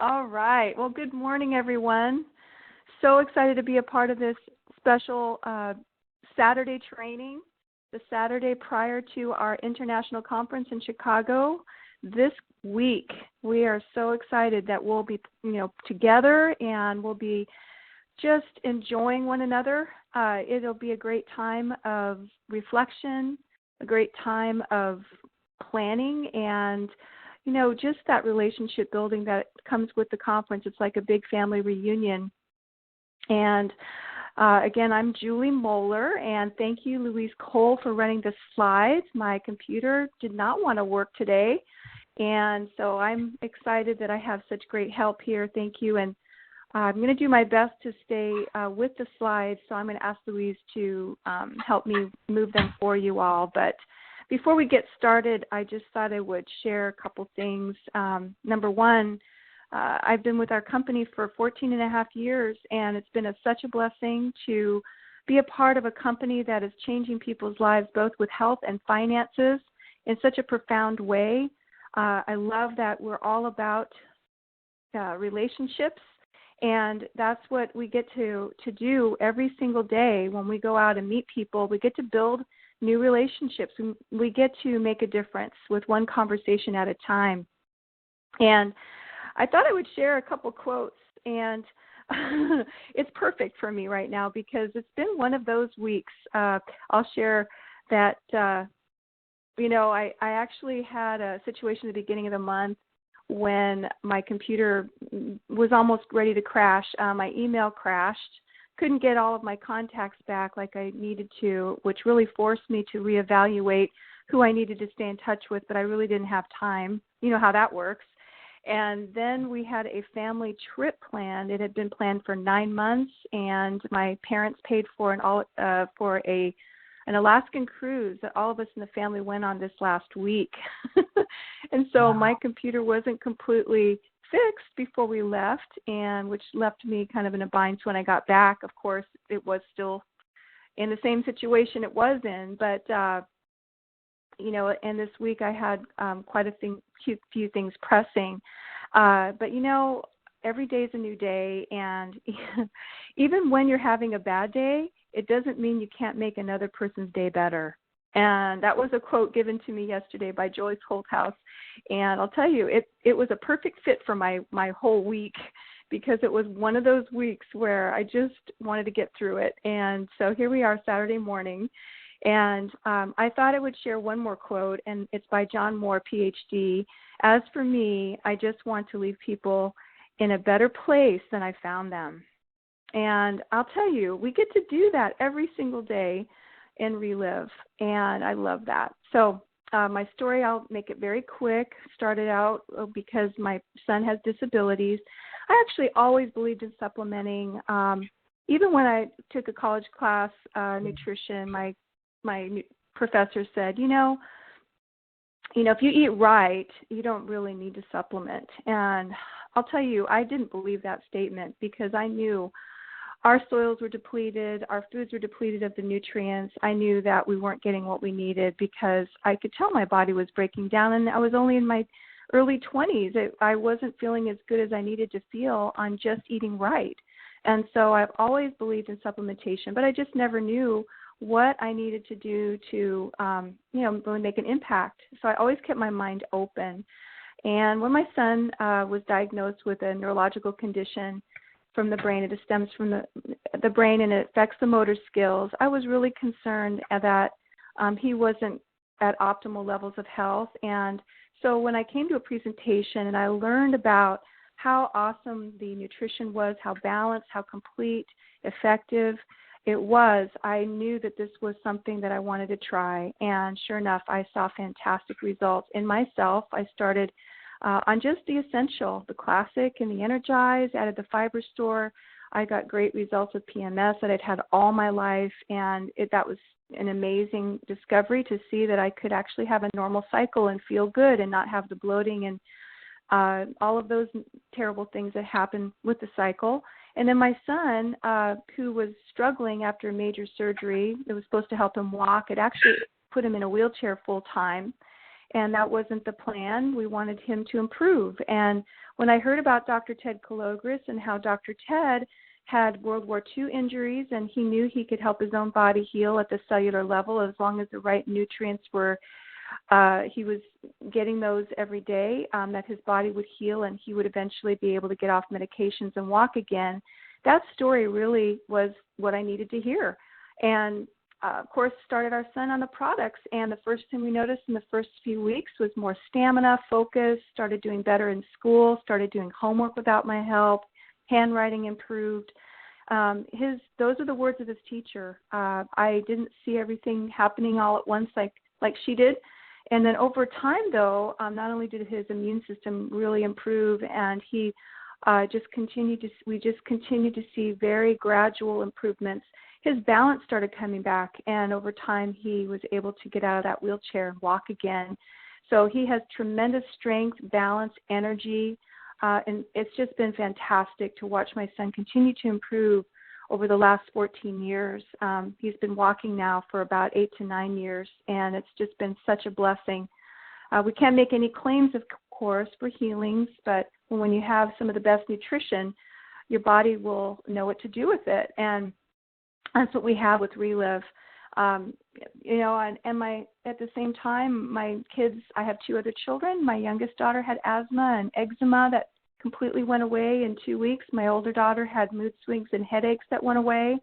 All right. Well, good morning, everyone. So excited to be a part of this special Saturday training, the Saturday prior to our international conference in Chicago this week. We are so excited that we'll be, together and we'll be just enjoying one another. It'll be a great time of reflection, a great time of planning, and just that relationship building that comes with the conference. It's like a big family reunion. And again, I'm Julie Moeller, and thank you, Louise Kohl, for running the slides. My computer did not want to work today, and so I'm excited that I have such great help here. Thank you. And I'm going to do my best to stay with the slides, so I'm going to ask Louise to help me move them for you all. But before we get started, I just thought I would share a couple things. Number one, I've been with our company for 14 and a half years, and it's been such a blessing to be a part of a company that is changing people's lives both with health and finances in such a profound way. I love that we're all about relationships, and that's what we get to do every single day when we go out and meet people. We get to build new relationships. We get to make a difference with one conversation at a time. And I thought I would share a couple quotes, and it's perfect for me right now because it's been one of those weeks. I'll share that, I actually had a situation at the beginning of the month when my computer was almost ready to crash. My email crashed. Couldn't get all of my contacts back like I needed to, which really forced me to reevaluate who I needed to stay in touch with, but I really didn't have time. You know how that works. And then we had a family trip planned. It had been planned for 9 months, and my parents paid for an Alaskan cruise that all of us in the family went on this last week. And so my computer wasn't completely fixed before we left, and which left me kind of in a bind. So when I got back, of course, it was still in the same situation it was in. But, and this week I had quite a few things pressing. But, every day is a new day, and even when you're having a bad day, it doesn't mean you can't make another person's day better. And that was a quote given to me yesterday by Joyce Holthouse. And I'll tell you, it was a perfect fit for my whole week because it was one of those weeks where I just wanted to get through it. And so here we are Saturday morning. And I thought I would share one more quote, and it's by John Moore, PhD. As for me, I just want to leave people in a better place than I found them. And I'll tell you, we get to do that every single day and relive, and I love that. So my story, I'll make it very quick. Started out because my son has disabilities. I actually always believed in supplementing. Even when I took a college class, nutrition, my professor said, if you eat right, you don't really need to supplement. And I'll tell you, I didn't believe that statement because I knew our soils were depleted, our foods were depleted of the nutrients. I knew that we weren't getting what we needed because I could tell my body was breaking down, and I was only in my early 20s. I wasn't feeling as good as I needed to feel on just eating right. And so I've always believed in supplementation, but I just never knew what I needed to do to, really make an impact. So I always kept my mind open. And when my son was diagnosed with a neurological condition from the brain, it stems from the brain and it affects the motor skills, I was really concerned that he wasn't at optimal levels of health. And so when I came to a presentation and I learned about how awesome the nutrition was, how balanced, how complete, effective it was, I knew that this was something that I wanted to try. And sure enough, I saw fantastic results in myself. I started on just the essential, the classic and the Energize, added the Fiber Store. I got great results with PMS that I'd had all my life, and that was an amazing discovery to see that I could actually have a normal cycle and feel good and not have the bloating and all of those terrible things that happen with the cycle. And then my son, who was struggling after a major surgery, it was supposed to help him walk. It actually put him in a wheelchair full time. and that wasn't the plan. We wanted him to improve. And when I heard about Dr. Ted Kalogris and how Dr. Ted had World War II injuries, and he knew he could help his own body heal at the cellular level as long as the right nutrients were, he was getting those every day, that his body would heal and he would eventually be able to get off medications and walk again. That story really was what I needed to hear. And of course, started our son on the products, and the first thing we noticed in the first few weeks was more stamina, focus, started doing better in school, started doing homework without my help, handwriting improved. Those are the words of his teacher. I didn't see everything happening all at once like she did. And then over time, though, not only did his immune system really improve, and we just continued to see very gradual improvements. His balance started coming back, and over time he was able to get out of that wheelchair and walk again. So he has tremendous strength, balance, energy, and it's just been fantastic to watch my son continue to improve over the last 14 years. He's been walking now for about 8 to 9 years, and it's just been such a blessing. We can't make any claims, of course, for healings, but when you have some of the best nutrition, your body will know what to do with it. And that's what we have with Relive. And at the same time, my kids, I have 2 other children. My youngest daughter had asthma and eczema that completely went away in 2 weeks. My older daughter had mood swings and headaches that went away.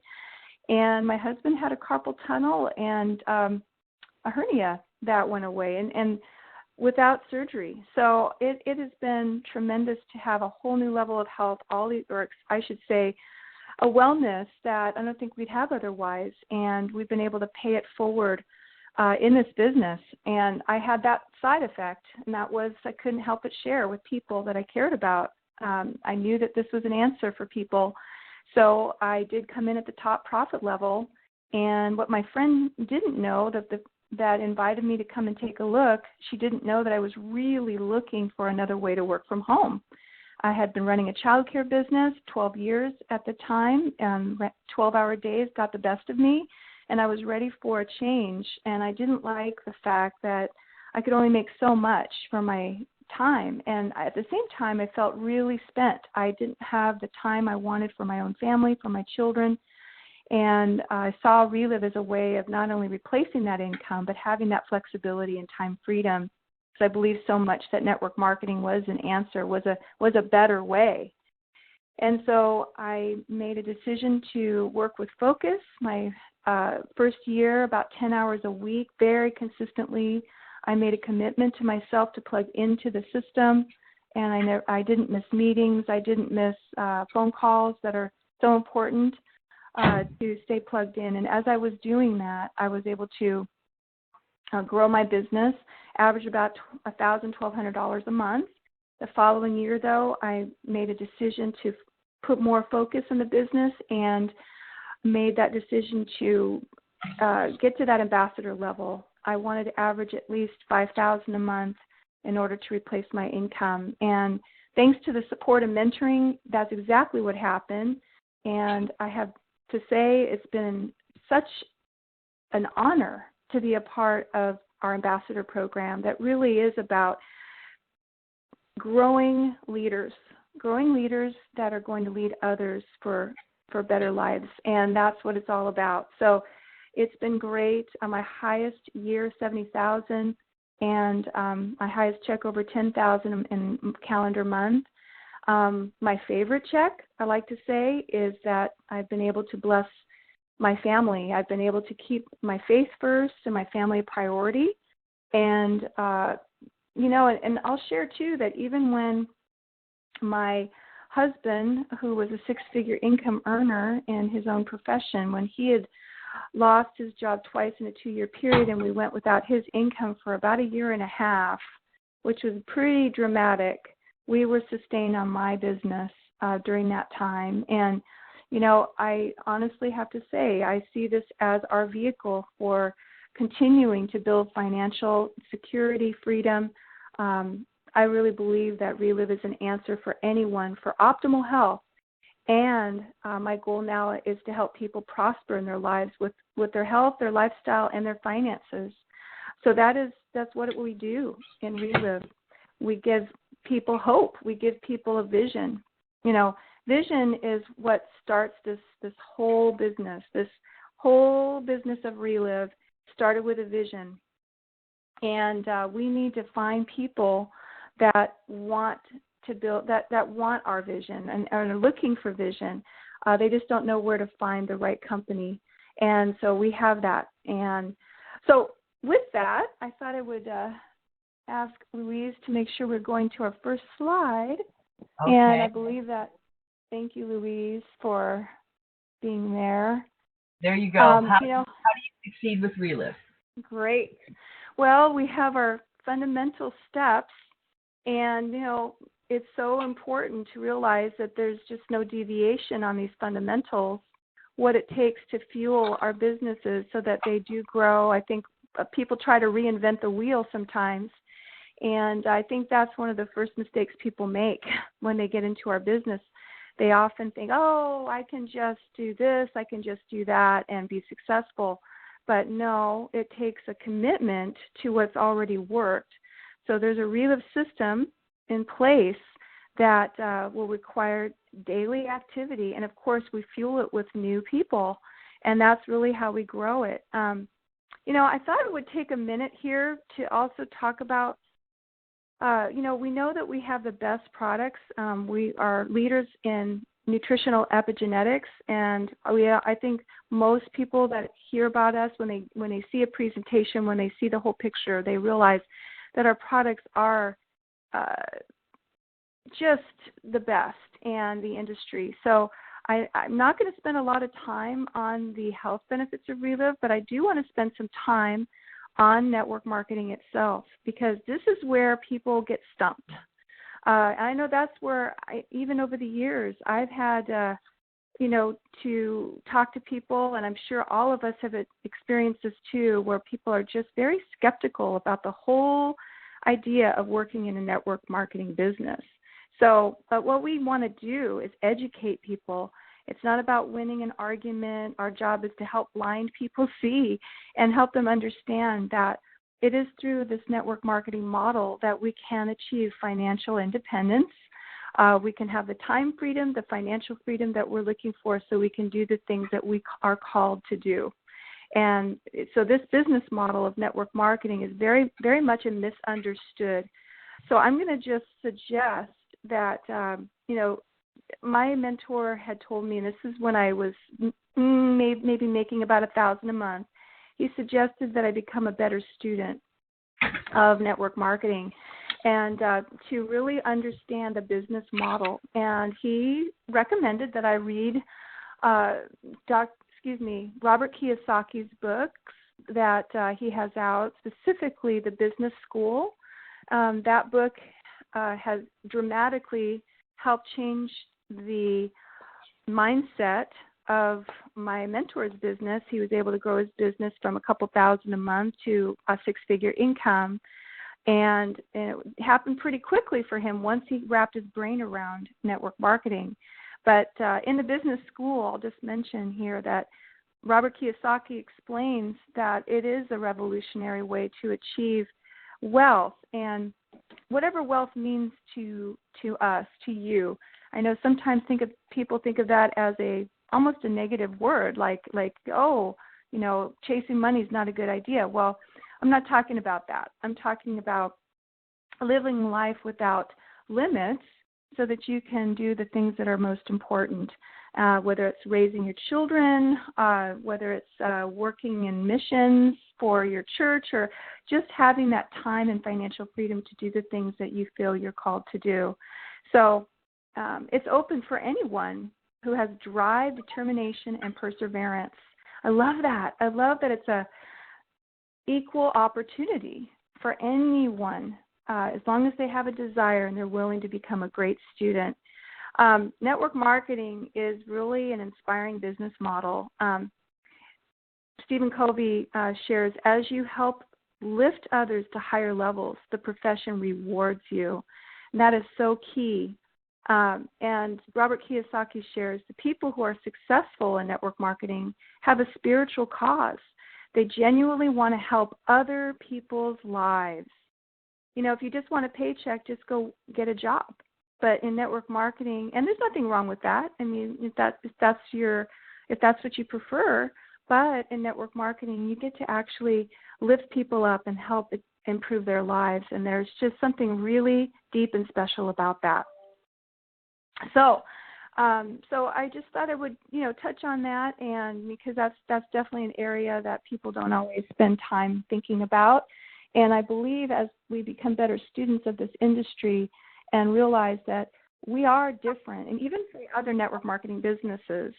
And my husband had a carpal tunnel and a hernia that went away, and without surgery. So it has been tremendous to have a whole new level of health, a wellness that I don't think we'd have otherwise, and we've been able to pay it forward in this business. And I had that side effect, and that was I couldn't help but share with people that I cared about. I knew that this was an answer for people, so I did come in at the top profit level. And what my friend didn't know, that invited me to come and take a look, she didn't know that I was really looking for another way to work from home. I had been running a child care business 12 years at the time, and 12-hour days got the best of me, and I was ready for a change. And I didn't like the fact that I could only make so much for my time. And at the same time, I felt really spent. I didn't have the time I wanted for my own family, for my children. And I saw Relive as a way of not only replacing that income, but having that flexibility and time freedom. I believe so much that network marketing was an answer, was a better way. And so I made a decision to work with focus. My first year, about 10 hours a week, very consistently. I made a commitment to myself to plug into the system, and I didn't miss meetings. I didn't miss phone calls that are so important to stay plugged in. And as I was doing that, I was able to grow my business, average about $1,000, $1,200 a month. The following year, though, I made a decision to put more focus in the business and made that decision to get to that ambassador level. I wanted to average at least $5,000 a month in order to replace my income. And thanks to the support and mentoring, that's exactly what happened. And I have to say it's been such an honor to be a part of our ambassador program that really is about growing leaders that are going to lead others for better lives. And that's what it's all about. So it's been great. My highest year, $70,000, and my highest check over $10,000 in calendar month. My favorite check, I like to say, is that I've been able to bless my family. I've been able to keep my faith first and my family a priority. And, and I'll share, too, that even when my husband, who was a 6-figure income earner in his own profession, when he had lost his job twice in a 2-year period and we went without his income for about 1.5 years, which was pretty dramatic, we were sustained on my business during that time. And I honestly have to say, I see this as our vehicle for continuing to build financial security, freedom. I really believe that Relive is an answer for anyone for optimal health. And my goal now is to help people prosper in their lives with their health, their lifestyle, and their finances. So that is that's what we do in Relive. We give people hope. We give people a vision. Vision is what starts this whole business. This whole business of Relive started with a vision. And we need to find people that want to build, that want our vision and are looking for vision. They just don't know where to find the right company. And so we have that. And so with that, I thought I would ask Louise to make sure we're going to our first slide. Okay. And I believe that, thank you, Louise, for being there. There you go. How do you succeed with Relive? Great. Well, we have our fundamental steps, and, it's so important to realize that there's just no deviation on these fundamentals, what it takes to fuel our businesses so that they do grow. I think people try to reinvent the wheel sometimes, and I think that's one of the first mistakes people make when they get into our business. They often think, oh, I can just do this, I can just do that and be successful. But no, it takes a commitment to what's already worked. So there's a Relive system in place that will require daily activity. And, of course, we fuel it with new people, and that's really how we grow it. I thought it would take a minute here to also talk about, we know that we have the best products. We are leaders in nutritional epigenetics, and I think most people that hear about us, when they see a presentation, when they see the whole picture, they realize that our products are just the best in the industry. So I'm not going to spend a lot of time on the health benefits of Relive, but I do want to spend some time on network marketing itself, because this is where people get stumped. I know that's where, even over the years, I've had, to talk to people, and I'm sure all of us have experienced this too, where people are just very skeptical about the whole idea of working in a network marketing business. So, but what we want to do is educate people. It's not about winning an argument. Our job is to help blind people see and help them understand that it is through this network marketing model that we can achieve financial independence. We can have the time freedom, the financial freedom that we're looking for, so we can do the things that we are called to do. And so this business model of network marketing is very, very much a misunderstood. So I'm going to just suggest that, my mentor had told me, and this is when I was maybe making about $1,000 a month, he suggested that I become a better student of network marketing and to really understand the business model. And he recommended that I read Robert Kiyosaki's books that he has out, specifically The Business School. That book has dramatically helped change the mindset of my mentor's business. He was able to grow his business from a couple thousand a month to a six-figure income. And it happened pretty quickly for him once he wrapped his brain around network marketing. But in the business school, I'll just mention here that Robert Kiyosaki explains that it is a revolutionary way to achieve wealth, and whatever wealth means to us, to you. I know sometimes people think of that as almost a negative word, like chasing money is not a good idea. Well, I'm not talking about that. I'm talking about living life without limits so that you can do the things that are most important, whether it's raising your children, whether it's working in missions for your church, or just having that time and financial freedom to do the things that you feel you're called to do. So it's open for anyone who has drive, determination, and perseverance. I love that. I love that it's a equal opportunity for anyone, as long as they have a desire and they're willing to become a great student. Network marketing is really an inspiring business model. Stephen Covey shares, as you help lift others to higher levels, the profession rewards you. And that is so key. And Robert Kiyosaki shares, the people who are successful in network marketing have a spiritual cause. They genuinely want to help other people's lives. If you just want a paycheck, just go get a job. But in network marketing, and there's nothing wrong with that. I mean, if that's what you prefer, but in network marketing, you get to actually lift people up and help improve their lives. And there's just something really deep and special about that. So I just thought I would, touch on that, and because that's definitely an area that people don't always spend time thinking about. And I believe as we become better students of this industry and realize that we are different, and even for other network marketing businesses,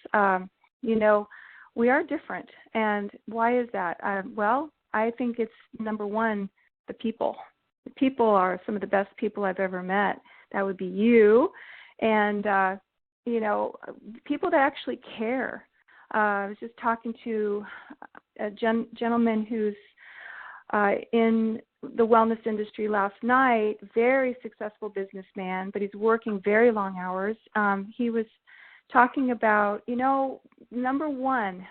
we are different. And why is that? Well, I think it's number one, the people. The people are some of the best people I've ever met. That would be you. And, people that actually care. I was just talking to a gentleman who's in the wellness industry last night, very successful businessman, but he's working very long hours. He was talking about, number one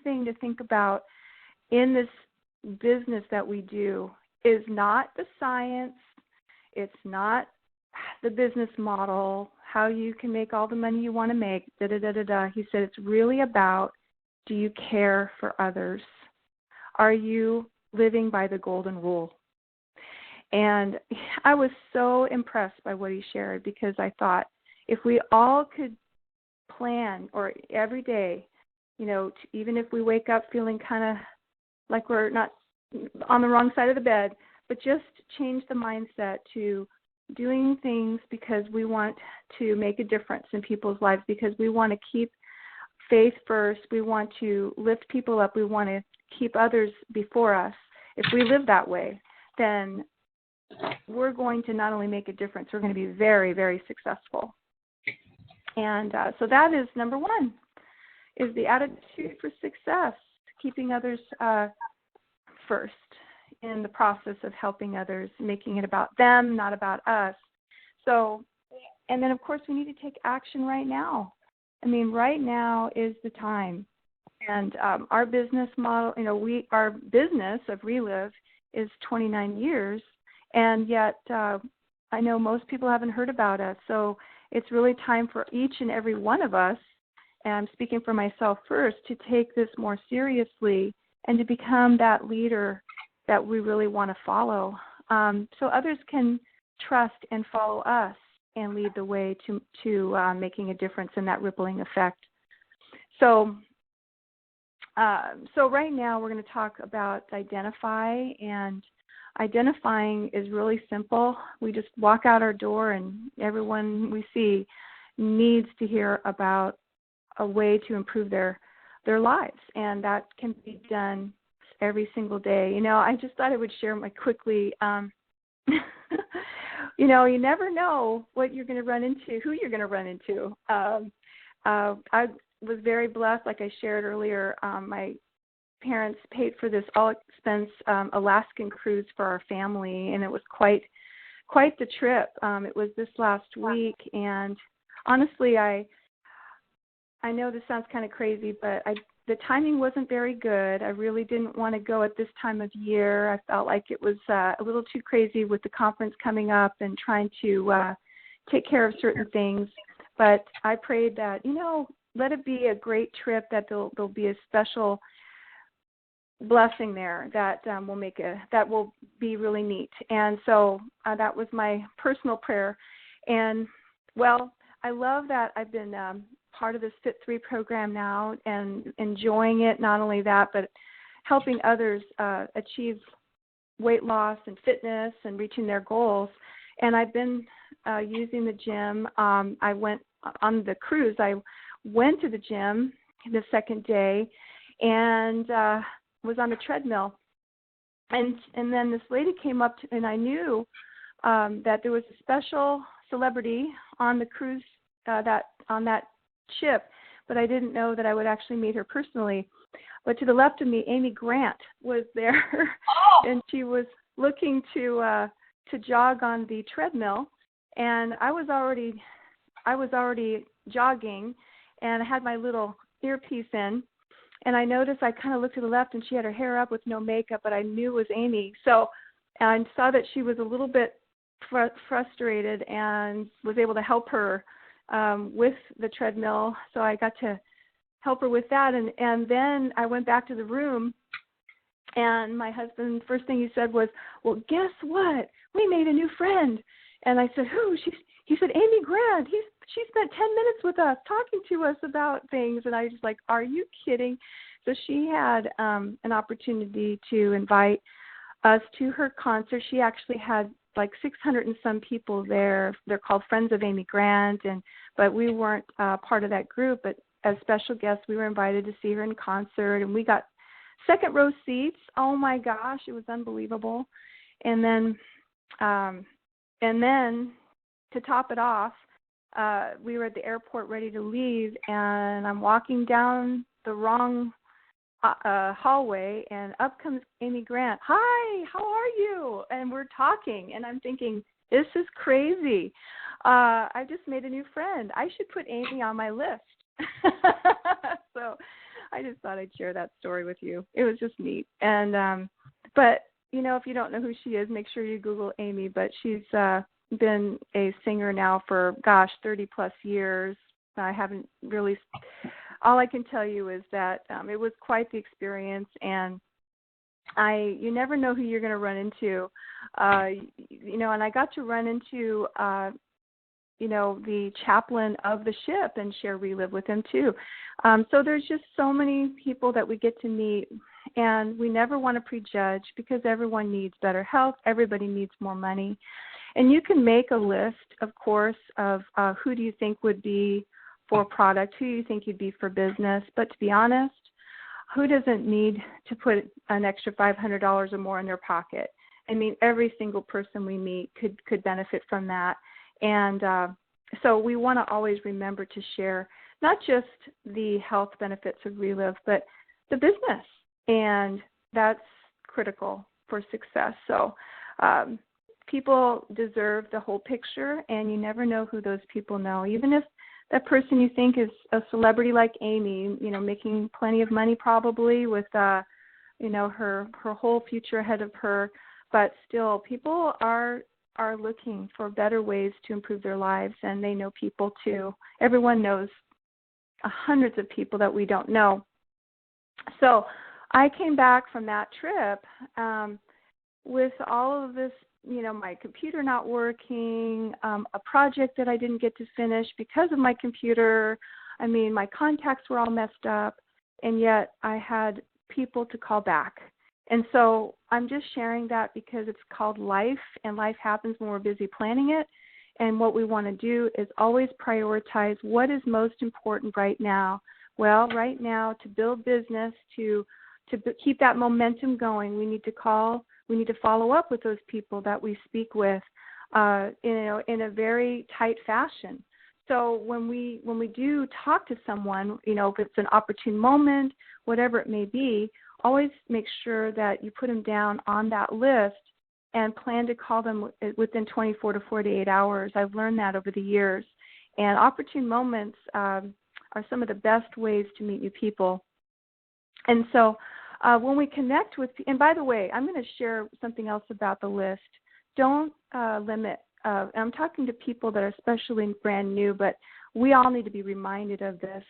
thing to think about in this business that we do is not the science, it's not the business model, how you can make all the money you want to make, da-da-da-da-da. He said it's really about, do you care for others? Are you living by the golden rule? And I was so impressed by what he shared, because I thought if we all could plan, or every day, even if we wake up feeling kind of like we're not on the wrong side of the bed, but just change the mindset to doing things because we want to make a difference in people's lives, because we want to keep faith first, we want to lift people up, we want to keep others before us. If we live that way, then we're going to not only make a difference, we're going to be very, very successful. And so that is number one, is the attitude for success, keeping others first in the process of helping others, making it about them, not about us. So, and then of course we need to take action right now. I mean, right now is the time. And our business model, our business of Relive is 29 years, and yet I know most people haven't heard about us. So it's really time for each and every one of us, and I'm speaking for myself first, to take this more seriously and to become that leader that we really want to follow, so others can trust and follow us and lead the way to making a difference in that rippling effect. So right now we're going to talk about identify, and identifying is really simple. We just walk out our door and everyone we see needs to hear about a way to improve their lives, and that can be done every single day. I just thought I would share quickly, you never know what you're going to run into, who you're going to run into. I was very blessed, like I shared earlier. My parents paid for this all-expense Alaskan cruise for our family, and it was quite the trip. It was this last week, and honestly, I know this sounds kind of crazy, but the timing wasn't very good. I really didn't want to go at this time of year. I felt like it was a little too crazy with the conference coming up and trying to take care of certain things. But I prayed that, let it be a great trip, that there'll be a special blessing there that that will be really neat. And so that was my personal prayer. And, well, I love that I've been part of this Fit 3 program now and enjoying it. Not only that, but helping others achieve weight loss and fitness and reaching their goals. And I've been using the gym. I went on the cruise. I went to the gym the second day and was on the treadmill. And then this lady came up and I knew that there was a special celebrity on the cruise on that ship, but I didn't know that I would actually meet her personally. But to the left of me, Amy Grant was there, and she was looking to jog on the treadmill, and I was already jogging, and I had my little earpiece in, and I noticed I kind of looked to the left, and she had her hair up with no makeup, but I knew it was Amy. So I saw that she was a little bit frustrated and was able to help her with the treadmill. So I got to help her with that. And then I went back to the room, and my husband, first thing he said was, well, guess what? We made a new friend. And I said, who? He said, Amy Grant. She spent 10 minutes with us talking to us about things. And I was like, are you kidding? So she had an opportunity to invite us to her concert. She actually had like 600 and some people there. They're called Friends of Amy Grant, but we weren't part of that group. But as special guests, we were invited to see her in concert, and we got second row seats. Oh my gosh, it was unbelievable. And then to top it off, we were at the airport ready to leave, and I'm walking down the wrong hallway, and up comes Amy Grant. Hi, how are you? And we're talking, and I'm thinking, this is crazy. I just made a new friend. I should put Amy on my list. So I just thought I'd share that story with you. It was just neat. And but if you don't know who she is, make sure you Google Amy. But she's been a singer now for 30 plus years. I haven't really. All I can tell you is that it was quite the experience, and you never know who you're going to run into, and I got to run into, the chaplain of the ship and share Relive with him too. So there's just so many people that we get to meet, and we never want to prejudge because everyone needs better health. Everybody needs more money. And you can make a list, of course, of who do you think would be for product, who you think you'd be for business. But to be honest, who doesn't need to put an extra $500 or more in their pocket? I mean, every single person we meet could benefit from that. And so we want to always remember to share not just the health benefits of Relive, but the business. And that's critical for success. So people deserve the whole picture, and you never know who those people know. Even if that person you think is a celebrity like Amy, making plenty of money probably with, her whole future ahead of her, but still people are looking for better ways to improve their lives, and they know people too. Everyone knows hundreds of people that we don't know. So I came back from that trip with all of this, my computer not working, a project that I didn't get to finish because of my computer. I mean, my contacts were all messed up, and yet I had people to call back. And so I'm just sharing that because it's called life, and life happens when we're busy planning it. And what we want to do is always prioritize what is most important right now. Well, right now, to build business, to keep that momentum going, we need to follow up with those people that we speak with, in a very tight fashion. So when we do talk to someone, if it's an opportune moment, whatever it may be, always make sure that you put them down on that list and plan to call them within 24 to 48 hours. I've learned that over the years. And opportune moments are some of the best ways to meet new people. And so when we connect with, and by the way, I'm going to share something else about the list. Don't limit. I'm talking to people that are especially brand new, but we all need to be reminded of this.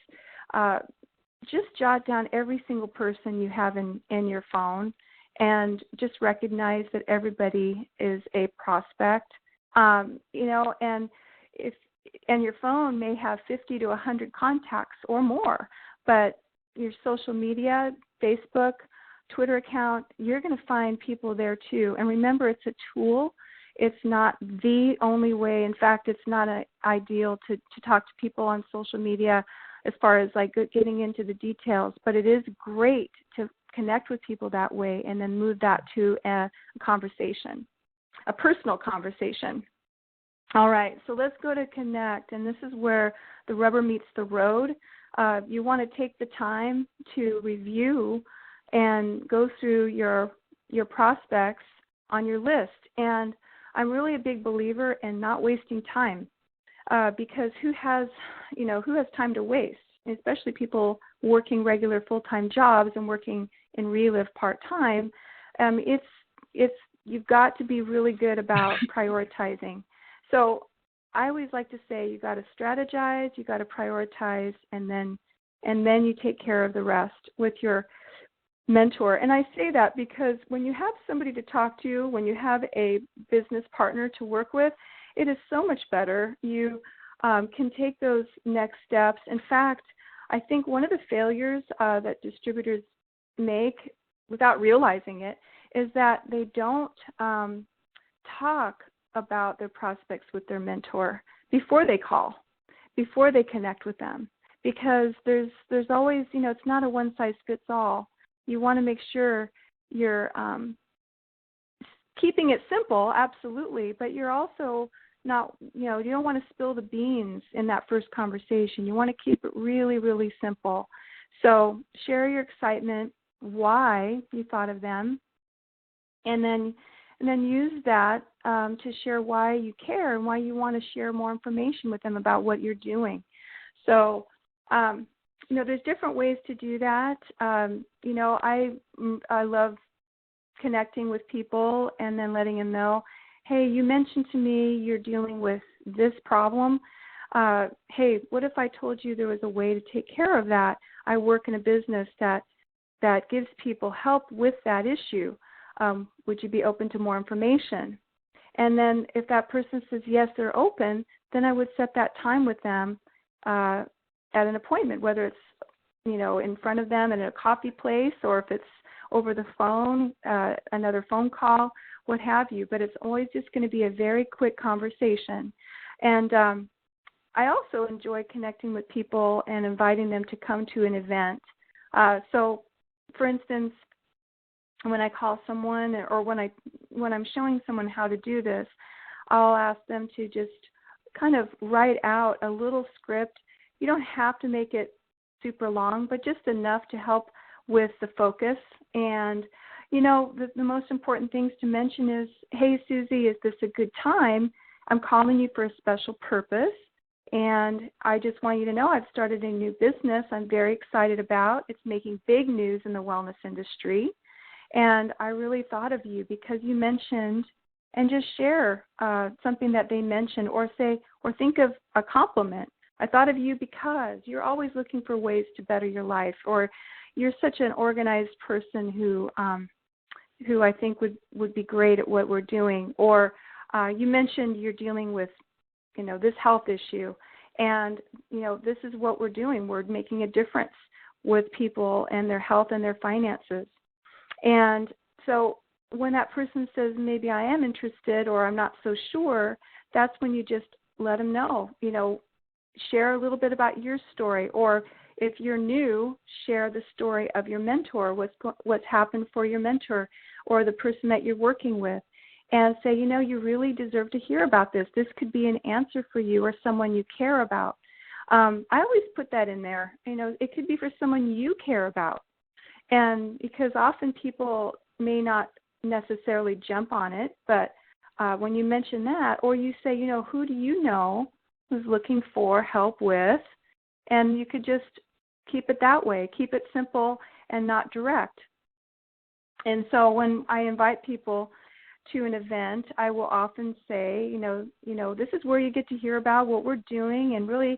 Just jot down every single person you have in your phone, and just recognize that everybody is a prospect. And your phone may have 50 to 100 contacts or more, but your social media, Facebook, Twitter account, you're going to find people there too. And remember, it's a tool. It's not the only way. In fact, it's not ideal to talk to people on social media as far as like getting into the details, but it is great to connect with people that way and then move that to a conversation, a personal conversation. All right, so let's go to connect, and this is where the rubber meets the road. You want to take the time to review and go through your prospects on your list. And I'm really a big believer in not wasting time, because who has time to waste? Especially people working regular full-time jobs and working in Relive part-time, you've got to be really good about prioritizing. So I always like to say you got to strategize, you got to prioritize, and then you take care of the rest with your mentor. And I say that because when you have somebody to talk to, when you have a business partner to work with, it is so much better. You can take those next steps. In fact, I think one of the failures that distributors make without realizing it is that they don't talk about their prospects with their mentor before they call, before they connect with them, because there's always, it's not a one-size-fits-all. You want to make sure you're keeping it simple, absolutely, but you're also not, you don't want to spill the beans in that first conversation. You want to keep it really, really simple. So share your excitement, why you thought of them, and then use that to share why you care and why you want to share more information with them about what you're doing. So, there's different ways to do that. I love connecting with people and then letting them know, hey, you mentioned to me you're dealing with this problem. Hey, what if I told you there was a way to take care of that? I work in a business that gives people help with that issue. Would you be open to more information? And then if that person says, yes, they're open, then I would set that time with them at an appointment, whether it's, in front of them in a coffee place or if it's over the phone, another phone call, what have you. But it's always just going to be a very quick conversation. And I also enjoy connecting with people and inviting them to come to an event. So, for instance, when I call someone or when I'm showing someone how to do this, I'll ask them to just kind of write out a little script. You don't have to make it super long, but just enough to help with the focus. And, the most important things to mention is, hey, Susie, is this a good time? I'm calling you for a special purpose. And I just want you to know I've started a new business I'm very excited about. It's making big news in the wellness industry. And I really thought of you because you mentioned, and just share something that they mentioned, or think of a compliment. I thought of you because you're always looking for ways to better your life, or you're such an organized person who I think would be great at what we're doing. Or you mentioned you're dealing with, this health issue, and, this is what we're doing. We're making a difference with people and their health and their finances. And so when that person says, maybe I am interested or I'm not so sure, that's when you just let them know, share a little bit about your story. Or if you're new, share the story of your mentor, what's happened for your mentor or the person that you're working with. And say, you really deserve to hear about this. This could be an answer for you or someone you care about. I always put that in there. It could be for someone you care about. And because often people may not necessarily jump on it, but when you mention that, or you say, who do you know who's looking for help with, and you could just keep it that way, keep it simple and not direct. And so when I invite people to an event, I will often say, this is where you get to hear about what we're doing and really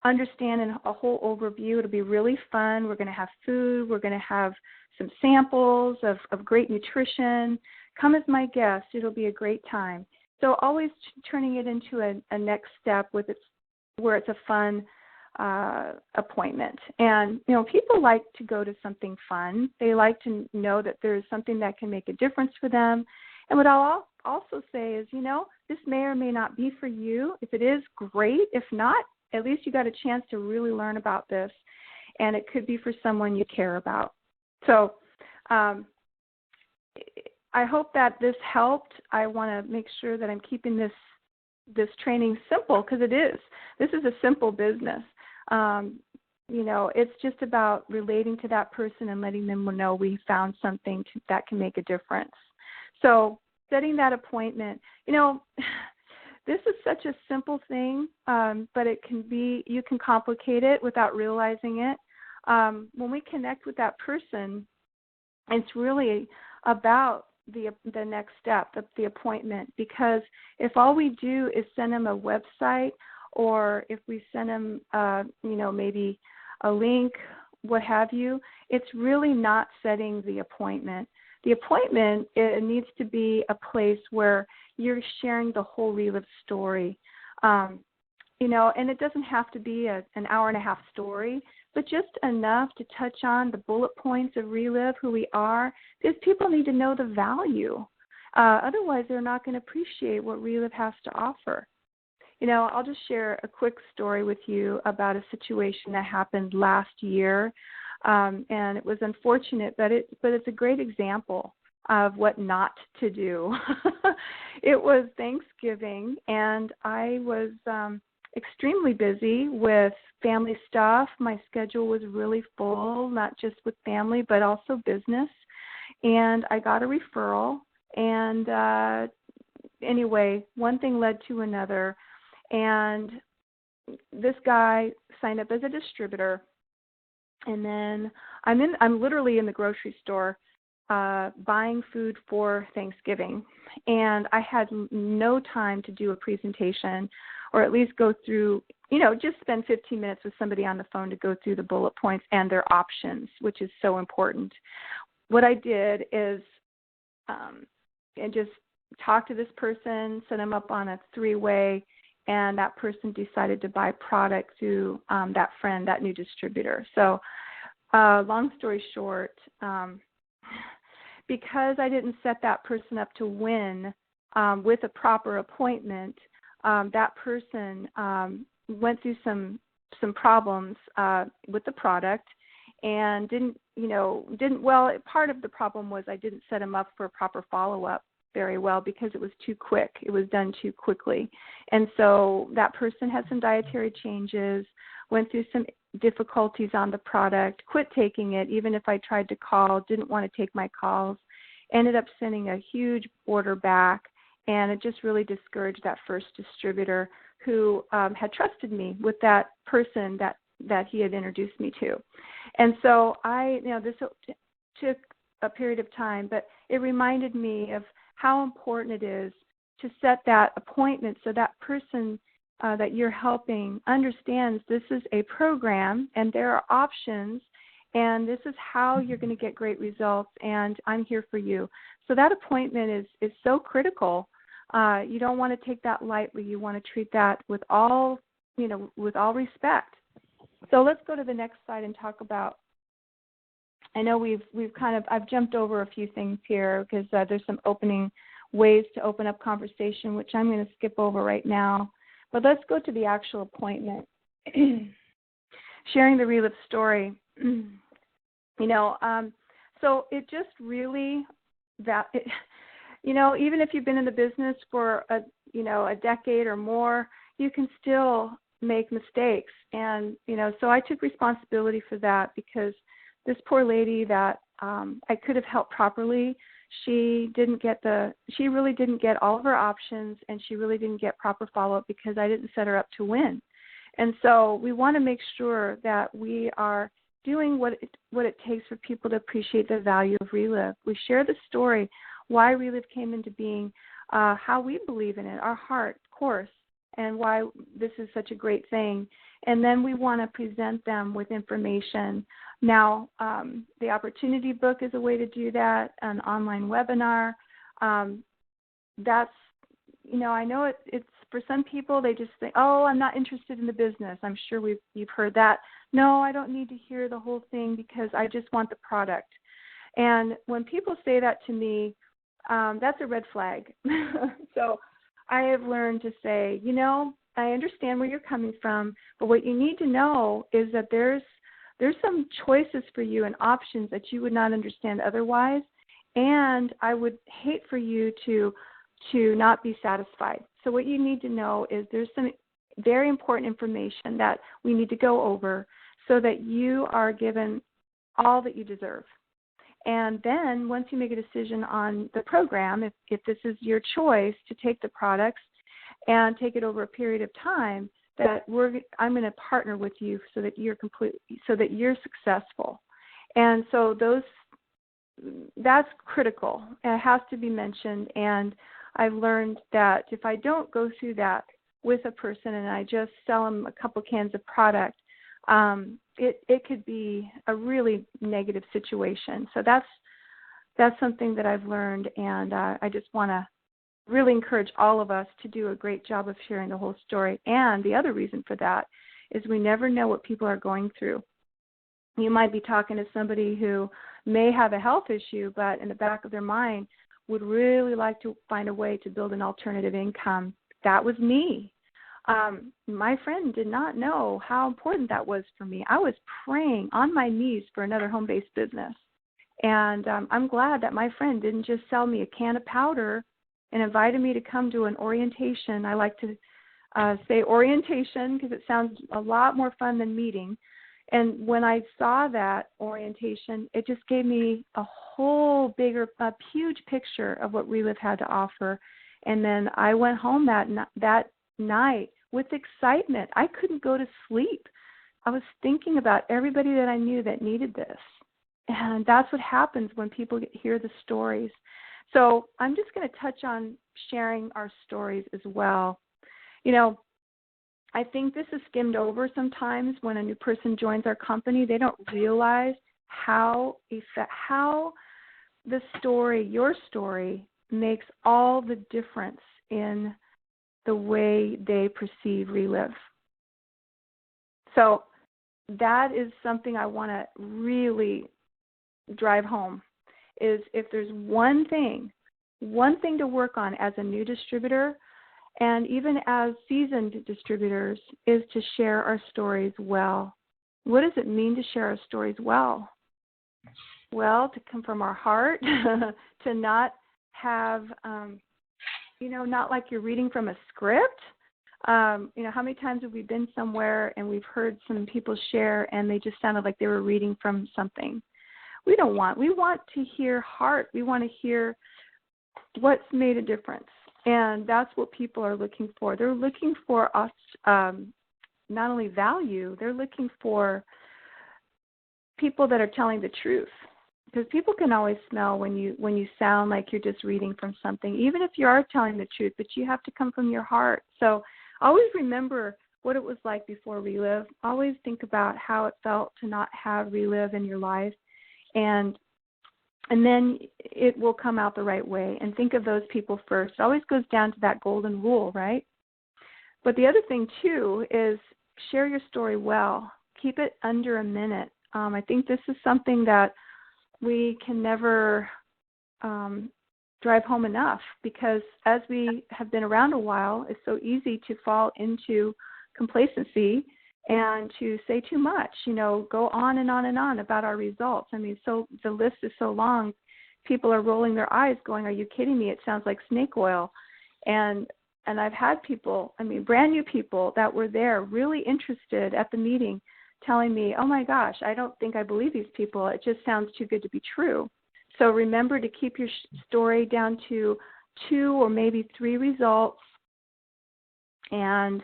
understand in a whole overview. It'll be really fun. We're going to have food. We're going to have some samples of great nutrition. Come as my guest. It'll be a great time. So always turning it into a next step where it's a fun appointment. And, people like to go to something fun. They like to know that there's something that can make a difference for them. And what I'll also say is, this may or may not be for you. If it is, great. If not, at least you got a chance to really learn about this, and it could be for someone you care about. So I hope that this helped. I want to make sure that I'm keeping this training simple, because it is. This is a simple business. It's just about relating to that person and letting them know we found something that can make a difference. So setting that appointment, this is such a simple thing, but you can complicate it without realizing it. when we connect with that person, it's really about the next step, the appointment. Because if all we do is send them a website, or if we send them, maybe a link, what have you, it's really not setting the appointment. The appointment, it needs to be a place where you're sharing the whole Relive story. And it doesn't have to be an hour and a half story, but just enough to touch on the bullet points of Relive, who we are, because people need to know the value. Otherwise, they're not going to appreciate what Relive has to offer. I'll just share a quick story with you about a situation that happened last year, and it was unfortunate, but it's a great example of what not to do. It was Thanksgiving, and I was extremely busy with family stuff. My schedule was really full, not just with family, but also business. And I got a referral. And anyway, one thing led to another. And this guy signed up as a distributor. And then I'm literally in the grocery store buying food for Thanksgiving. And I had no time to do a presentation, or at least go through, just spend 15 minutes with somebody on the phone to go through the bullet points and their options, which is so important. What I did is and just talk to this person, set them up on a three-way, and that person decided to buy product through that friend, that new distributor. So long story short, because I didn't set that person up to win with a proper appointment, that person went through some problems with the product, and part of the problem was I didn't set him up for a proper follow-up very well, because it was too quick. It was done too quickly. And so that person had some dietary changes, went through some difficulties on the product, quit taking it, even if I tried to call, didn't want to take my calls, ended up sending a huge order back, and it just really discouraged that first distributor who had trusted me with that person that he had introduced me to. And so this took a period of time, but it reminded me of how important it is to set that appointment so that person that you're helping understands this is a program and there are options, and this is how you're going to get great results, and I'm here for you. So that appointment is so critical. You don't want to take that lightly. You want to treat that with all respect. So let's go to the next slide and talk about, I know I've jumped over a few things here because there's some opening ways to open up conversation, which I'm going to skip over right now. But let's go to the actual appointment. Sharing the Relive story. So it just really, even if you've been in the business for a decade or more, you can still make mistakes. And, so I took responsibility for that, because this poor lady that I could have helped properly, she really didn't get all of her options, and she really didn't get proper follow-up because I didn't set her up to win. And so we want to make sure that we are doing what it takes for people to appreciate the value of Relive. We share the story, why Relive came into being, how we believe in it, our heart, of course, and why this is such a great thing. And then we want to present them with information. Now, the opportunity book is a way to do that, an online webinar. That's, I know it's for some people, they just think, oh, I'm not interested in the business. I'm sure you've heard that. No, I don't need to hear the whole thing because I just want the product. And when people say that to me, that's a red flag. So I have learned to say, I understand where you're coming from, but what you need to know is that there's some choices for you and options that you would not understand otherwise, and I would hate for you to not be satisfied. So what you need to know is there's some very important information that we need to go over so that you are given all that you deserve. And then once you make a decision on the program, if this is your choice to take the products and take it over a period of time, that I'm going to partner with you so that you're successful. And so that's critical. It has to be mentioned. And I've learned that if I don't go through that with a person and I just sell them a couple cans of product, it could be a really negative situation. So that's something that I've learned, and I just want to really encourage all of us to do a great job of sharing the whole story. And the other reason for that is we never know what people are going through. You might be talking to somebody who may have a health issue, but in the back of their mind would really like to find a way to build an alternative income. That was me. My friend did not know how important that was for me. I was praying on my knees for another home-based business. And I'm glad that my friend didn't just sell me a can of powder and invited me to come to an orientation. I like to say orientation because it sounds a lot more fun than meeting. And when I saw that orientation, it just gave me a huge picture of what Relive had to offer. And then I went home that night with excitement. I couldn't go to sleep. I was thinking about everybody that I knew that needed this. And that's what happens when people hear the stories. So I'm just going to touch on sharing our stories as well. You know, I think this is skimmed over sometimes when a new person joins our company. They don't realize how the story, your story, makes all the difference in the way they perceive Relive. So that is something I want to really drive home, is if there's one thing to work on as a new distributor and even as seasoned distributors, is to share our stories well. What does it mean to share our stories well? Well, to come from our heart, to not have, not like you're reading from a script. How many times have we been somewhere and we've heard some people share and they just sounded like they were reading from something? We want to hear heart. We want to hear what's made a difference. And that's what people are looking for. They're looking for us, not only value, they're looking for people that are telling the truth. Because people can always smell when you sound like you're just reading from something, even if you are telling the truth, but you have to come from your heart. So always remember what it was like before Relive. Always think about how it felt to not have Relive in your life. And then it will come out the right way. And think of those people first. It always goes down to that golden rule, right? But the other thing, too, is share your story well. Keep it under a minute. I think this is something that we can never drive home enough, because as we have been around a while, it's so easy to fall into complacency and to say too much, go on and on and on about our results. I mean, so the list is so long, people are rolling their eyes going, are you kidding me? It sounds like snake oil. And I've had people, brand new people that were there really interested at the meeting telling me, oh my gosh, I don't think I believe these people. It just sounds too good to be true. So remember to keep your story down to 2 or maybe 3 results. And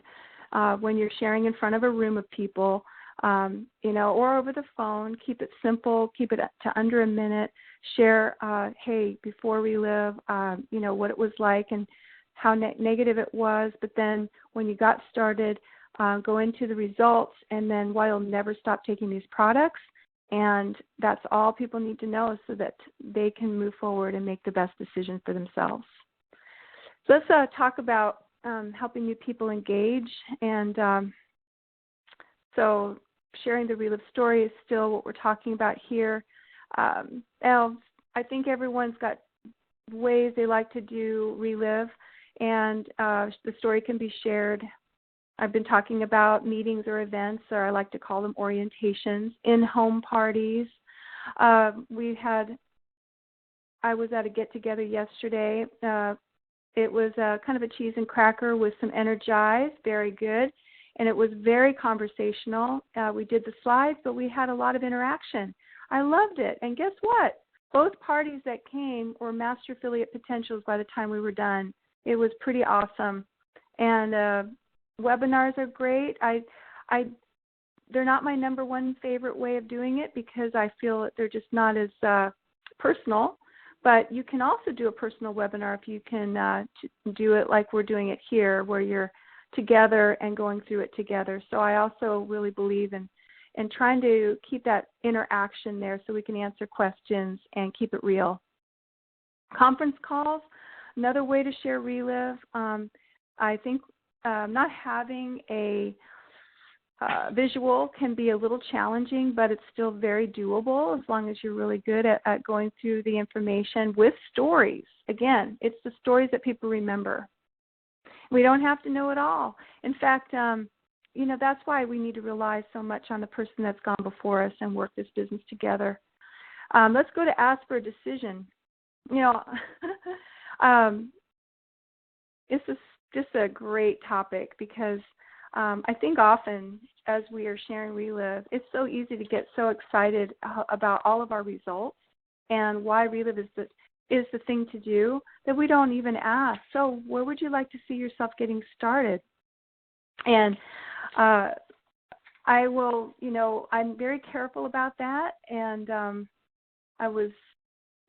when you're sharing in front of a room of people, or over the phone, keep it simple, keep it to under a minute. Share, hey, before Relive, what it was like and how negative it was. But then when you got started, go into the results, and then why you'll never stop taking these products. And that's all people need to know so that they can move forward and make the best decision for themselves. So let's talk about helping new people engage. And so sharing the Relive story is still what we're talking about here. I think everyone's got ways they like to do Relive, and the story can be shared. I've been talking about meetings or events, or I like to call them orientations, in-home parties. I was at a get-together yesterday. It was kind of a cheese and cracker with some Energize, very good, and it was very conversational. We did the slides, but we had a lot of interaction. I loved it, and guess what? Both parties that came were master affiliate potentials by the time we were done. It was pretty awesome, and webinars are great. They're not my number one favorite way of doing it because I feel that they're just not as personal. But you can also do a personal webinar if you can do it like we're doing it here, where you're together and going through it together. So I also really believe in trying to keep that interaction there so we can answer questions and keep it real. Conference calls, another way to share Relive. I think not having a visual can be a little challenging, but it's still very doable as long as you're really good at going through the information with stories. Again, it's the stories that people remember. We don't have to know it all. In fact, that's why we need to rely so much on the person that's gone before us and work this business together. Let's go to ask for a decision. This is just a great topic because I think often as we are sharing Relive, it's so easy to get so excited about all of our results and why Relive is the thing to do that we don't even ask. So where would you like to see yourself getting started? And I will, I'm very careful about that. And I was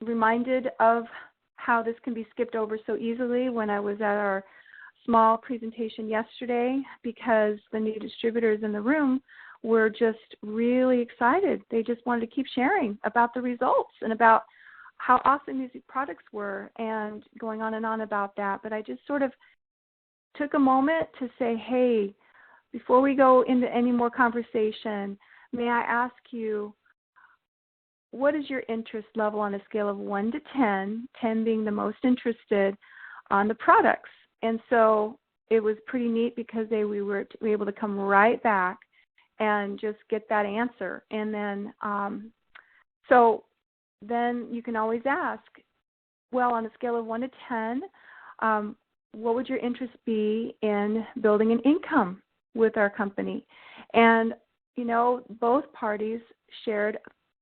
reminded of how this can be skipped over so easily when I was at our small presentation yesterday because the new distributors in the room were just really excited. They just wanted to keep sharing about the results and about how awesome these products were and going on and on about that. But I just sort of took a moment to say, hey, before we go into any more conversation, may I ask you, what is your interest level on a scale of 1 to 10, 10 being the most interested on the products? And so it was pretty neat because we were able to come right back and just get that answer. And then then you can always ask, well, on a scale of 1 to 10, what would your interest be in building an income with our company? And, both parties shared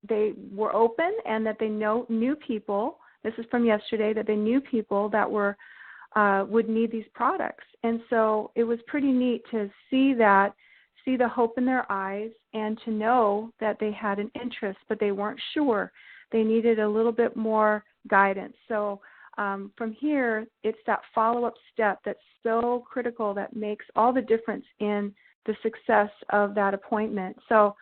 they were open and that they knew people. This is from yesterday, that they knew people that would need these products. And so it was pretty neat to see the hope in their eyes and to know that they had an interest, but they weren't sure. They needed a little bit more guidance. So from here, it's that follow-up step that's so critical that makes all the difference in the success of that appointment. So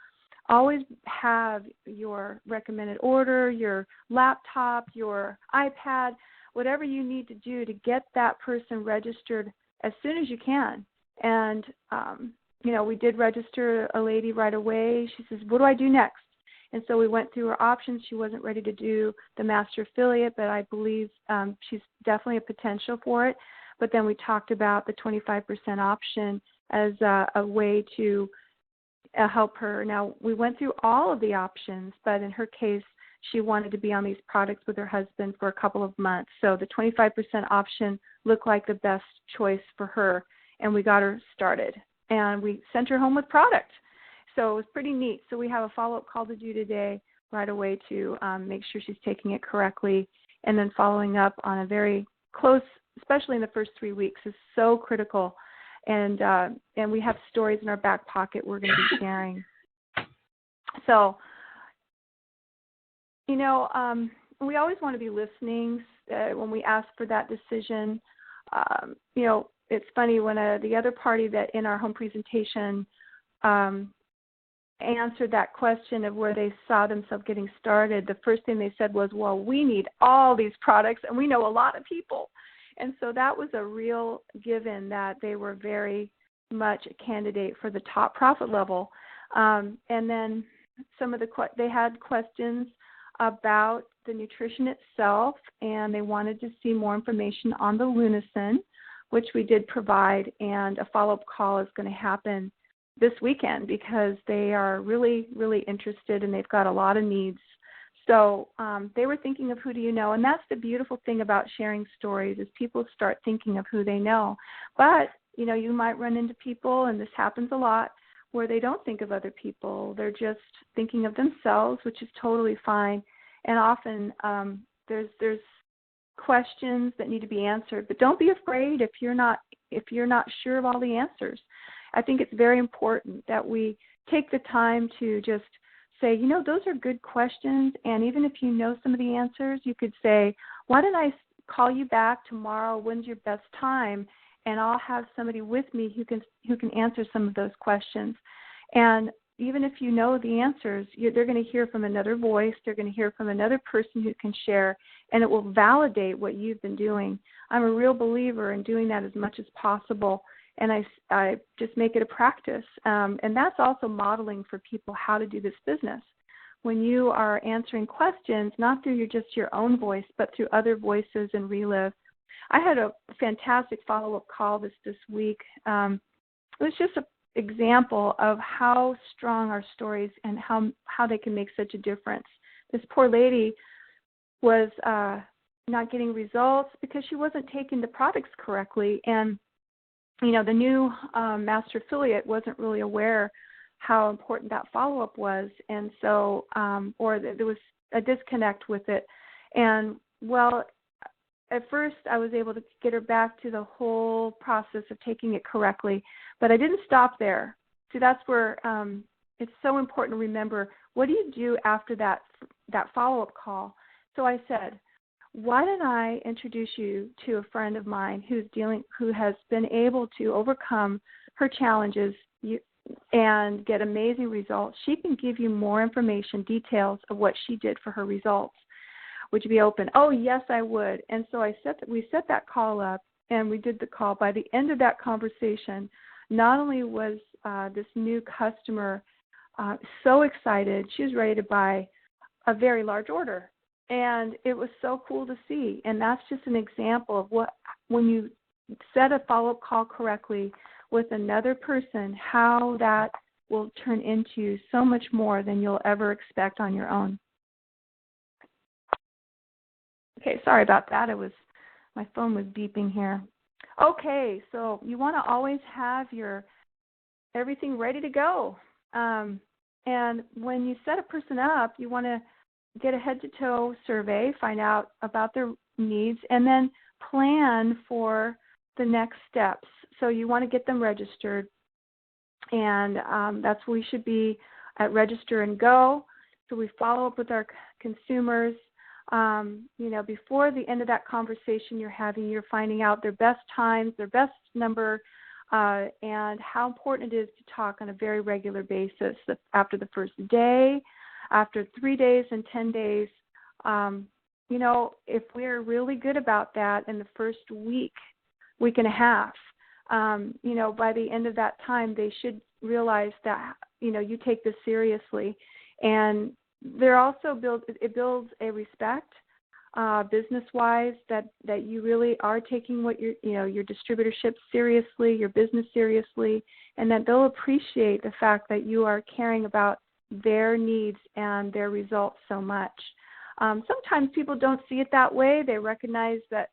always have your recommended order, your laptop, your iPad, whatever you need to do to get that person registered as soon as you can. And, we did register a lady right away. She says, what do I do next? And so we went through her options. She wasn't ready to do the master affiliate, but I believe she's definitely a potential for it. But then we talked about the 25% option as a way to help her. Now, we went through all of the options, but in her case, she wanted to be on these products with her husband for a couple of months. So the 25% option looked like the best choice for her, and we got her started. And we sent her home with product. So it was pretty neat. So we have a follow-up call to do today right away to make sure she's taking it correctly. And then following up on a very close, especially in the first 3 weeks, is so critical. And we have stories in our back pocket we're going to be sharing. So, we always want to be listening when we ask for that decision. It's funny when the other party that in our home presentation answered that question of where they saw themselves getting started, the first thing they said was, well, we need all these products, and we know a lot of people. And so that was a real given that they were very much a candidate for the top profit level. And then they had questions about the nutrition itself, and they wanted to see more information on the Lunison, which we did provide, and a follow-up call is going to happen this weekend because they are really, really interested and they've got a lot of needs. So they were thinking of who do you know, and that's the beautiful thing about sharing stories is people start thinking of who they know. But, you might run into people, and this happens a lot, where they don't think of other people. They're just thinking of themselves, which is totally fine. And often there's questions that need to be answered, but don't be afraid if you're not if you're not sure of all the answers. I think it's very important that we take the time to just say, those are good questions, and even if you know some of the answers, you could say, why don't I call you back tomorrow? When's your best time? And I'll have somebody with me who can answer some of those questions. And even if you know the answers, they're going to hear from another voice. They're going to hear from another person who can share, and it will validate what you've been doing. I'm a real believer in doing that as much as possible, and I just make it a practice. And that's also modeling for people how to do this business. When you are answering questions, not through just your own voice, but through other voices and Relive. I had a fantastic follow-up call this week. It was just an example of how strong our stories and how they can make such a difference. This poor lady was not getting results because she wasn't taking the products correctly. And, the new master affiliate wasn't really aware how important that follow-up was. And so, there was a disconnect with it. And, at first, I was able to get her back to the whole process of taking it correctly, but I didn't stop there. See, that's where it's so important to remember, what do you do after that follow-up call? So I said, why don't I introduce you to a friend of mine who has been able to overcome her challenges and get amazing results. She can give you more information, details of what she did for her results. Would you be open? Oh, yes, I would. And so we set that call up, and we did the call. By the end of that conversation, not only was this new customer so excited, she was ready to buy a very large order. And it was so cool to see. And that's just an example of when you set a follow-up call correctly with another person, how that will turn into so much more than you'll ever expect on your own. Okay, sorry about that. My phone was beeping here. Okay, so you want to always have everything ready to go. And when you set a person up, you want to get a head-to-toe survey, find out about their needs, and then plan for the next steps. So you want to get them registered, and that's where we should be at Register and Go. So we follow up with our consumers. Before the end of that conversation you're finding out their best times, their best number, and how important it is to talk on a very regular basis. After the first day, after 3 days and 10 days, if we're really good about that in the first week and a half, by the end of that time, they should realize that, you take this seriously. And there also builds a respect, business-wise, that you really are taking what your distributorship seriously, your business seriously, and that they'll appreciate the fact that you are caring about their needs and their results so much. Sometimes people don't see it that way. They recognize that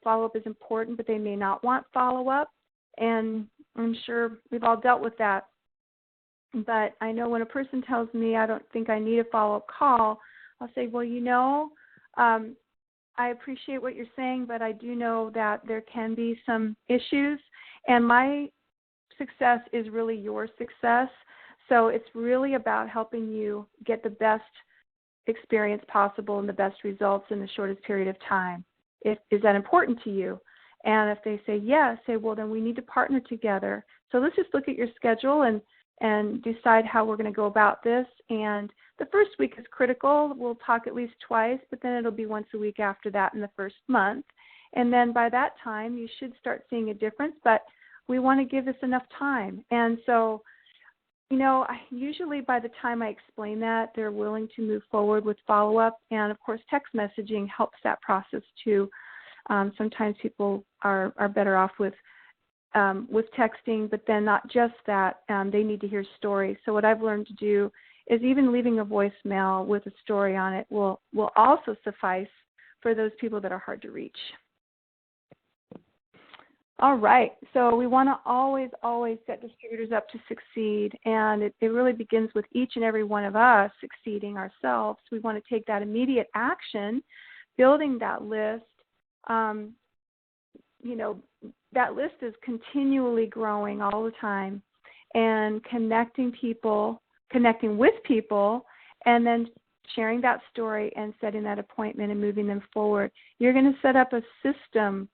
follow-up is important, but they may not want follow-up, and I'm sure we've all dealt with that. But I know when a person tells me, I don't think I need a follow-up call, I'll say, well, I appreciate what you're saying, but I do know that there can be some issues, and my success is really your success. So it's really about helping you get the best experience possible and the best results in the shortest period of time. Is that important to you? And if they say yes, say, well, then we need to partner together. So let's just look at your schedule and decide how we're going to go about this. And the first week is critical. We'll talk at least twice, but then it'll be once a week after that in the first month. And then by that time, you should start seeing a difference, but we want to give this enough time. And so, usually by the time I explain that, they're willing to move forward with follow-up. And, of course, text messaging helps that process too. Sometimes people are better off with texting, but then not just that, they need to hear stories. So what I've learned to do is even leaving a voicemail with a story on it will also suffice for those people that are hard to reach. All right, so we want to always set distributors up to succeed, and it really begins with each and every one of us succeeding ourselves. We want to take that immediate action, building that list, that list is continually growing all the time, and connecting with people, and then sharing that story and setting that appointment and moving them forward. You're going to set up a system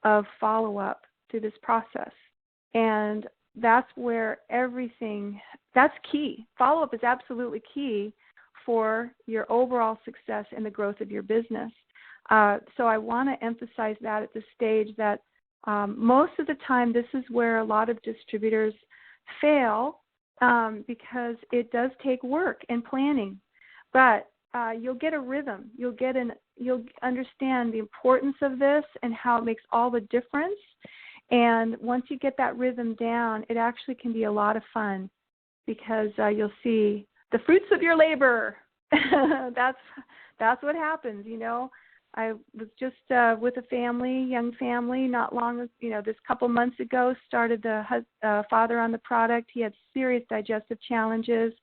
of follow-up through this process. And that's where that's key. Follow-up is absolutely key for your overall success and the growth of your business. So I want to emphasize that at this stage, that most of the time this is where a lot of distributors fail, because it does take work and planning. But you'll get a rhythm. You'll understand the importance of this and how it makes all the difference. And once you get that rhythm down, it actually can be a lot of fun, because you'll see the fruits of your labor. That's what happens, you know. I was just with a young family, not long, this couple months ago, started the father on the product. He had serious digestive challenges.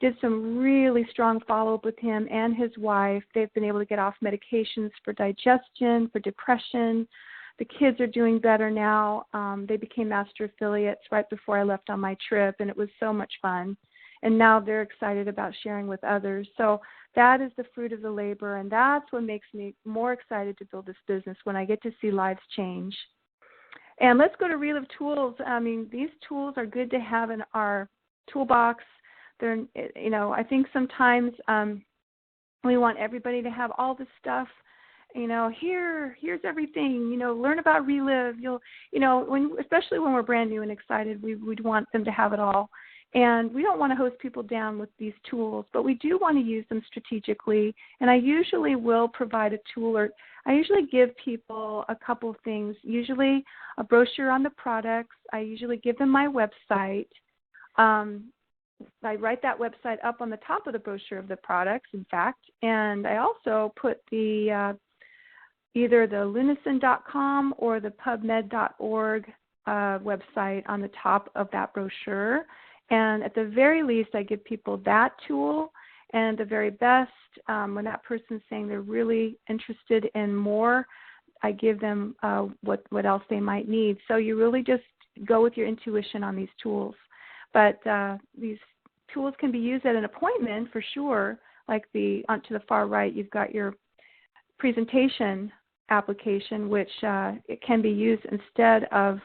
Did some really strong follow-up with him and his wife. They've been able to get off medications for digestion, for depression. The kids are doing better now. They became master affiliates right before I left on my trip, and it was so much fun. And now they're excited about sharing with others. So that is the fruit of the labor, and that's what makes me more excited to build this business, when I get to see lives change. And let's go to Relive Tools. I mean, these tools are good to have in our toolbox. They're, I think sometimes we want everybody to have all this stuff. Here's everything. Learn about Relive. Especially when we're brand new and excited, we'd want them to have it all. And we don't want to hose people down with these tools, but we do want to use them strategically. And I usually will provide a tool, or I usually give people a couple of things. Usually a brochure on the products. I usually give them my website. I write that website up on the top of the brochure of the products, in fact, and I also put the either the lunison.com or the pubmed.org website on the top of that brochure. And at the very least, I give people that tool. And the very best, when that person's saying they're really interested in more, I give them what else they might need. So you really just go with your intuition on these tools. But these tools can be used at an appointment for sure. Like to the far right, you've got your presentation application, which it can be used instead of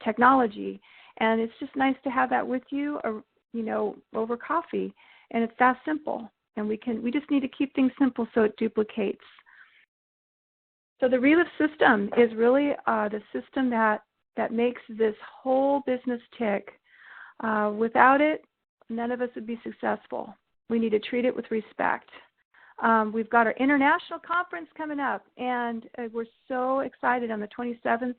technology. And it's just nice to have that with you, over coffee. And it's that simple. And we just need to keep things simple so it duplicates. So the Relive system is really the system that makes this whole business tick. Without it, none of us would be successful. We need to treat it with respect. We've got our international conference coming up, and we're so excited on the 27th.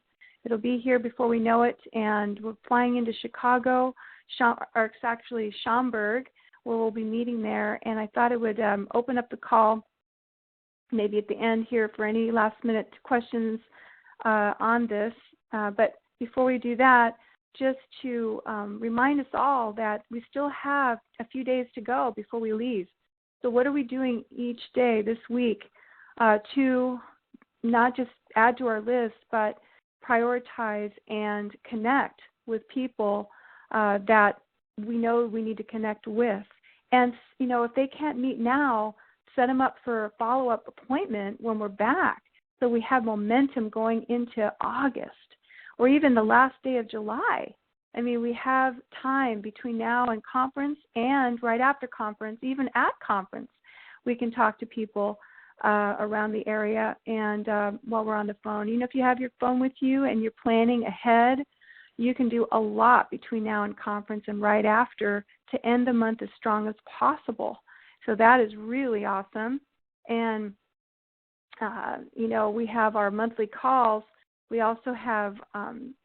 It'll be here before we know it, and we're flying into Chicago, or it's actually Schaumburg, where we'll be meeting there. And I thought it would open up the call maybe at the end here for any last-minute questions on this. But before we do that, just to remind us all that we still have a few days to go before we leave. So what are we doing each day this week to not just add to our list, but prioritize and connect with people that we know we need to connect with? And, if they can't meet now, set them up for a follow-up appointment when we're back, so we have momentum going into August or even the last day of July. I mean, we have time between now and conference and right after conference, even at conference. We can talk to people around the area and while we're on the phone. If you have your phone with you and you're planning ahead, you can do a lot between now and conference and right after to end the month as strong as possible. So that is really awesome. And, we have our monthly calls. We also have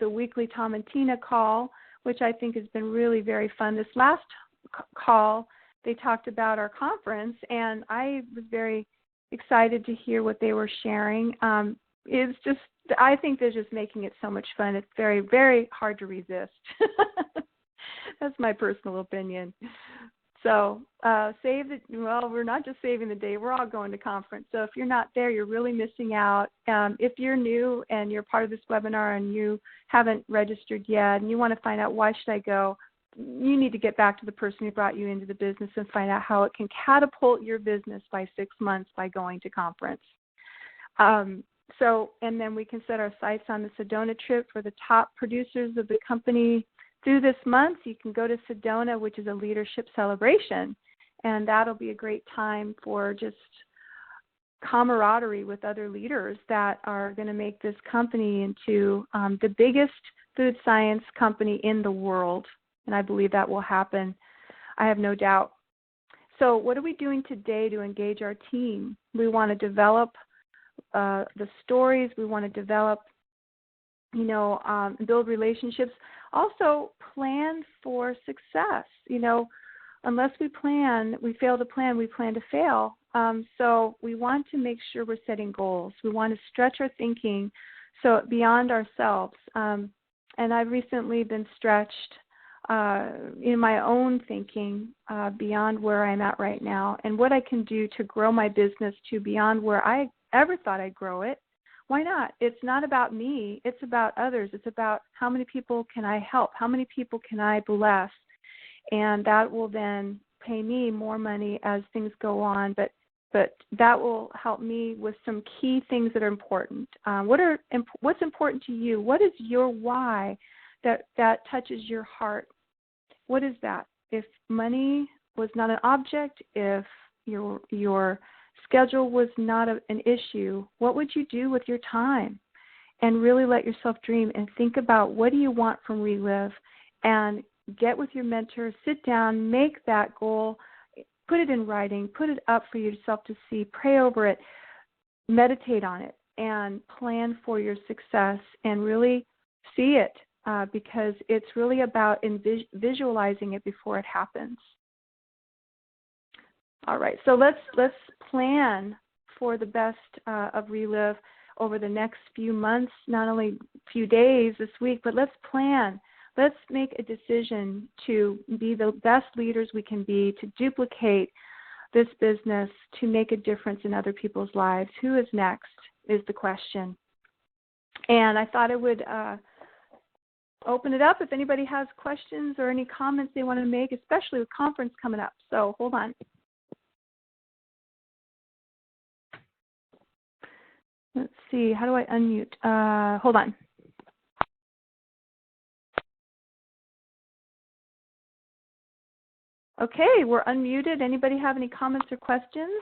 the weekly Tom and Tina call, which I think has been really very fun. This last call, they talked about our conference, and I was very excited to hear what they were sharing. It's just, I think they're just making it so much fun. It's very, very hard to resist. That's my personal opinion. So we're not just saving the day. We're all going to conference. So if you're not there, you're really missing out. If you're new and you're part of this webinar and you haven't registered yet and you want to find out why should I go, you need to get back to the person who brought you into the business and find out how it can catapult your business by 6 months by going to conference. And then we can set our sights on the Sedona trip for the top producers of the company. Through this month, you can go to Sedona, which is a leadership celebration, and that'll be a great time for just camaraderie with other leaders that are going to make this company into the biggest food science company in the world, and I believe that will happen. I have no doubt. So what are we doing today to engage our team? We want to develop the stories. We want to develop, build relationships. Also, plan for success. Unless we plan, we fail to plan, we plan to fail. So we want to make sure we're setting goals. We want to stretch our thinking so beyond ourselves. And I've recently been stretched in my own thinking beyond where I'm at right now and what I can do to grow my business to beyond where I ever thought I'd grow it. Why not? It's not about me. It's about others. It's about how many people can I help? How many people can I bless? And that will then pay me more money as things go on. But that will help me with some key things that are important. What's important to you? What is your why that touches your heart? What is that? If money was not an object, if your schedule was not an issue, what would you do with your time? And really let yourself dream and think about what do you want from Relive, and get with your mentor, sit down, make that goal, put it in writing, put it up for yourself to see, pray over it, meditate on it, and plan for your success and really see it because it's really about visualizing it before it happens. All right, so let's plan for the best of Relive over the next few months, not only few days this week, but let's plan. Let's make a decision to be the best leaders we can be, to duplicate this business, to make a difference in other people's lives. Who is next is the question. And I thought I would open it up if anybody has questions or any comments they want to make, especially with conference coming up. So hold on. Let's see, how do I unmute? Hold on. Okay, we're unmuted. Anybody have any comments or questions?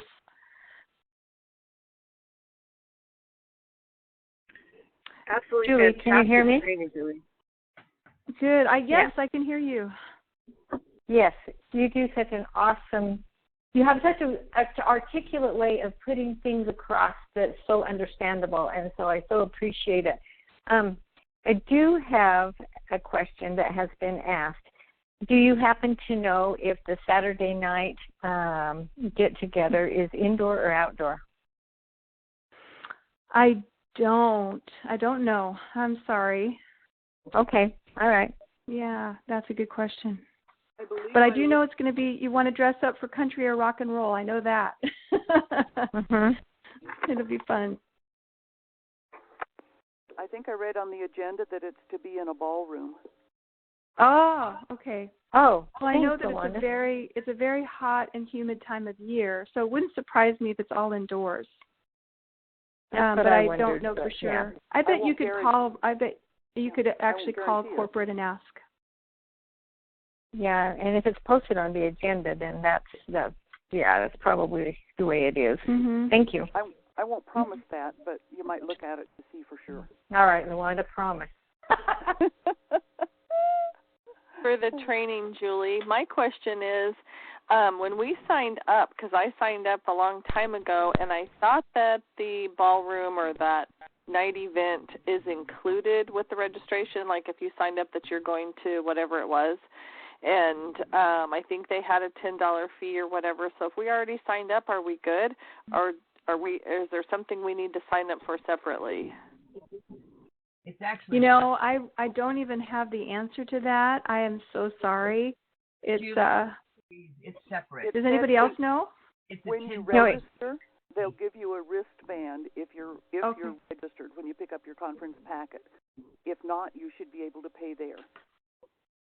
Absolutely. Julie, can you hear me? Training, Julie. Good. Yes, I can hear you. Yes, you do such an awesome, you have such an articulate way of putting things across that's so understandable, and so I so appreciate it. I do have a question that has been asked. Do you happen to know if the Saturday night get-together is indoor or outdoor? I don't know. I'm sorry. Okay, all right. Yeah, that's a good question. But I do know it's going to be, you want to dress up for country or rock and roll. I know that. It'll be fun. I think I read on the agenda that it's to be in a ballroom. Oh, okay. Oh, well, I know that it's a very hot and humid time of year, so it wouldn't surprise me if it's all indoors. But I don't know for sure. Yeah. I bet you could actually call corporate and ask. Yeah, and if it's posted on the agenda, then that's probably the way it is. Mm-hmm. Thank you. I won't promise that, but you might look at it to see for sure. All right, I wanted to promise. For the training, Julie, my question is, when we signed up, because I signed up a long time ago, and I thought that the ballroom or that night event is included with the registration, like if you signed up that you're going to whatever it was, and I think they had a $10 fee or whatever. So if we already signed up, are we good, or is there something we need to sign up for separately? It's actually, I don't even have the answer to that. I am so sorry. It's It's separate. Does anybody else know? It's When you No, register, they'll give you a wristband if you're registered when you pick up your conference packet. If not, you should be able to pay there.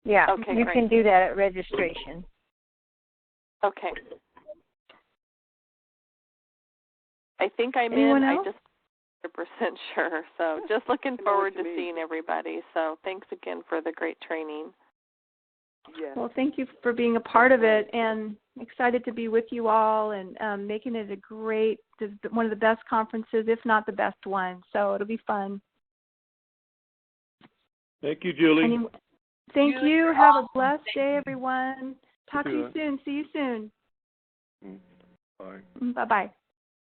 Yeah, Okay, you great. can do that at registration. Okay. I think I'm Anyone in. else? I just 100% sure. So just looking forward to seeing everybody. So thanks again for the great training. Yes. Well, thank you for being a part of it, and excited to be with you all and making it a great, one of the best conferences, if not the best one. So it'll be fun. Thank you, Julie. Thank Julie, you. you're Have a awesome. blessed Thank day, you. everyone. Talk to you soon. See you soon. Bye. Bye-bye.